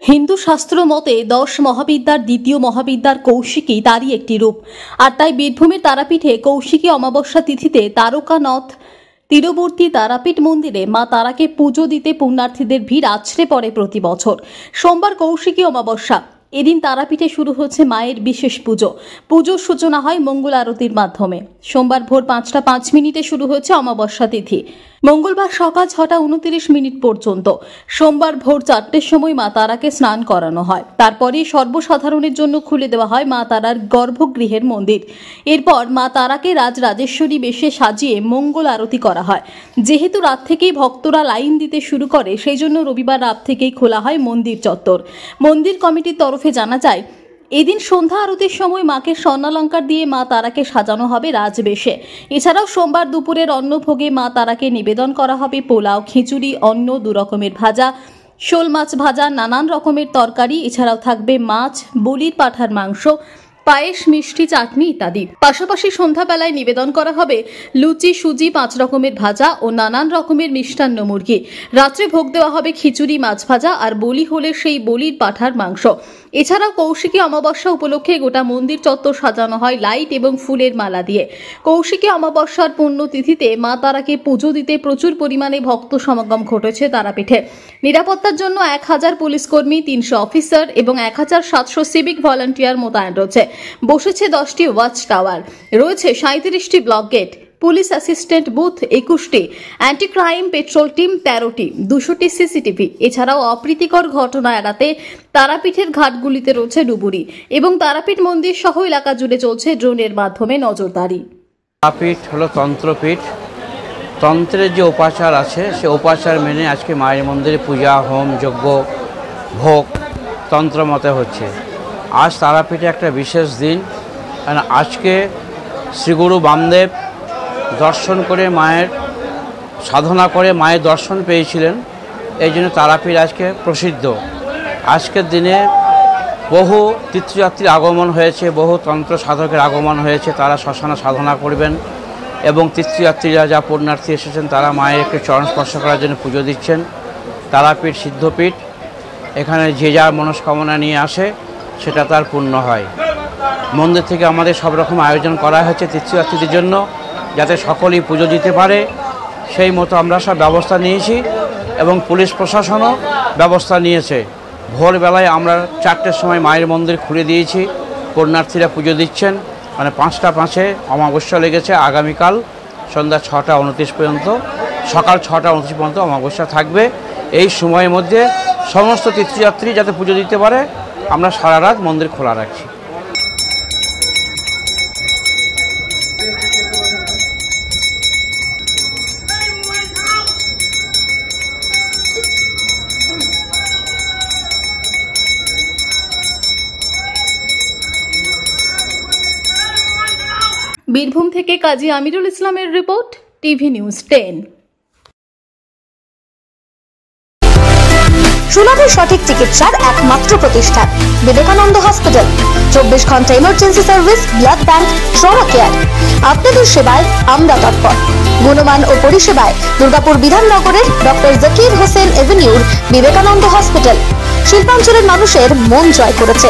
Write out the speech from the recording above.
হিন্দু শাস্ত্র মতে 10 মহাবিদ্যার দ্বিতীয় মহাবিদ্যার কৌশিকী তারই একটি রূপ। আর তাই বীরভূমের তারাপীঠে কৌশিকী অমাবস্যা তিথিতে তারকানাথ তীরবর্তী তারাপীঠ মন্দিরে মা তারাকে পুজো দিতে পুণ্যার্থীদের ভিড় আছড়ে পড়ে প্রতি বছর। সোমবার কৌশিকী অমাবস্যা, এদিন তারাপীঠে শুরু হচ্ছে মায়ের বিশেষ পুজো। পুজোর সূচনা হয় মঙ্গল আরতির মাধ্যমে। সোমবার ভোর 5টা 5 মিনিটে শুরু হচ্ছে অমাবস্যা তিথি। মঙ্গলবার সকাল 6টা 29 মিনিট পর্যন্ত। সোমবার ভোর 4টের সময় মা তারাকে স্নান করানো হয়। তারপরেই সর্বসাধারণের জন্য খুলে দেওয়া হয় মা তারার গর্ভগৃহের মন্দির। এরপর মা তারাকে রাজরাজেশ্বরী বেশে সাজিয়ে মঙ্গল আরতি করা হয়। যেহেতু রাত থেকেই ভক্তরা লাইন দিতে শুরু করে, সেই জন্য রবিবার রাত থেকেই খোলা হয় মন্দির চত্বর। মন্দির কমিটির তরফে জানা যায়, এদিন সন্ধ্যা আরতির সময় মাকে স্বর্ণালঙ্কার দিয়ে মা তারাকে সাজানো হবে রাজবেশে। এছাড়াও সোমবার দুপুরের অন্নভোগে মা তারাকে নিবেদন করা হবে পোলাও, খিচুড়ি, অন্ন, 2 রকমের ভাজা, শোল মাছ ভাজা, নানান রকমের তরকারি। এছাড়াও থাকবে মাছ, বলির পাঁঠার মাংস, পায়েস, মিষ্টি, চাটনি ইত্যাদি। পাশাপাশি সন্ধ্যাবেলায় নিবেদন করা হবে লুচি, সুজি, 5 রকমের ভাজা ও নানান রকমের মিষ্টান্ন মুরগি। রাত্রে ভোগ দেওয়া হবে খিচুড়ি, মাছ ভাজা, আর বলি হলে সেই বলির পাঁঠার মাংস। এছাড়াও কৌশিকী অমাবস্যা উপলক্ষে গোটা মন্দির চত্বর সাজানো হয় লাইট এবং ফুলের মালা দিয়ে। কৌশিকী অমাবস্যার পুণ্যতিথিতে মা তারাকে পুজো দিতে প্রচুর পরিমাণে ভক্ত সমাগম ঘটেছে তারাপীঠে। নিরাপত্তার জন্য 1000 পুলিশ কর্মী, 300 অফিসার এবং 1700 সিভিক ভলান্টিয়ার মোতায়েন রয়েছে। বসেছে 10টি ওয়াচ টাওয়ার, রয়েছে 37টি block gate, police assistant booth 21টি, অ্যান্টি ক্রাইম পেট্রোল টিম 13টি, 200টি সিসিটিভি। এছাড়াও অপ্রীতিকর ঘটনা এড়াতে তারাপীঠের ঘাটগুলিতে রয়েছে ডুবুরি এবং তারাপীঠ মন্দির সহ এলাকা জুড়ে চলছে ড্রোনের মাধ্যমে নজরদারি। তারাপীঠ হলো তন্ত্রপীঠ। তন্ত্রের যে উপাচার আছে সে উপাচার মেনে আজকে মায়ের মন্দিরে পূজা, হোম, যজ্ঞ, ভোগ তন্ত্র মতে হচ্ছে। আজ তারাপীঠে একটা বিশেষ দিন, কারণ আজকে শ্রীগুরু বামদেব দর্শন করে মায়ের সাধনা করে মায়ের দর্শন পেয়েছিলেন। এই জন্য তারাপীঠ আজকে প্রসিদ্ধ। আজকের দিনে বহু তীর্থযাত্রীর আগমন হয়েছে, বহু তন্ত্র সাধকের আগমন হয়েছে। তারা শ্মশানে সাধনা করবেন এবং তীর্থযাত্রীরা যা পুণ্যার্থী এসেছেন তারা মায়ের একটু চরণ স্পর্শ করার জন্য পুজো দিচ্ছেন। তারাপীঠ সিদ্ধপীঠ, এখানে যে যার মনস্কামনা নিয়ে আসে সেটা তার পূর্ণ হয়। মন্দির থেকে আমাদের সব রকম আয়োজন করা হয়েছে তীর্থযাত্রীদের জন্য, যাতে সকলেই পুজো দিতে পারে। সেই মতো আমরা সব ব্যবস্থা নিয়েছি এবং পুলিশ প্রশাসনও ব্যবস্থা নিয়েছে। ভোরবেলায় আমরা 4টের সময় মায়ের মন্দির খুলে দিয়েছি। পুণ্যার্থীরা পুজো দিচ্ছেন, মানে 5টা 5-এ অমাবস্যা লেগেছে। আগামীকাল সন্ধ্যা 6টা 29 পর্যন্ত, সকাল 6টা 29 পর্যন্ত অমাবস্যা থাকবে। এই সময়ের মধ্যে সমস্ত তীর্থযাত্রী যাতে পুজো দিতে পারে আমরা সারা রাত মন্দির খোলা রাখছি। বীরভূম থেকে কাজী আমিরুল ইসলামের রিপোর্ট, টিভি নিউজ 10। সুলভে সঠিক চিকিৎসার একমাত্র প্রতিষ্ঠান বিবেকানন্দ হসপিটাল। 24 ঘন্টা emergency service, blood bank, trauma care. আপনাদের সেবায় আমরা তৎপর। গুণমান ও পরিষেবায় দুর্গাপুর বিধাননগরের ডক্টর জাকির হোসেন এভিনিউর বিবেকানন্দ হসপিটাল শিল্পাঞ্চলের মানুষের মন জয় করেছে।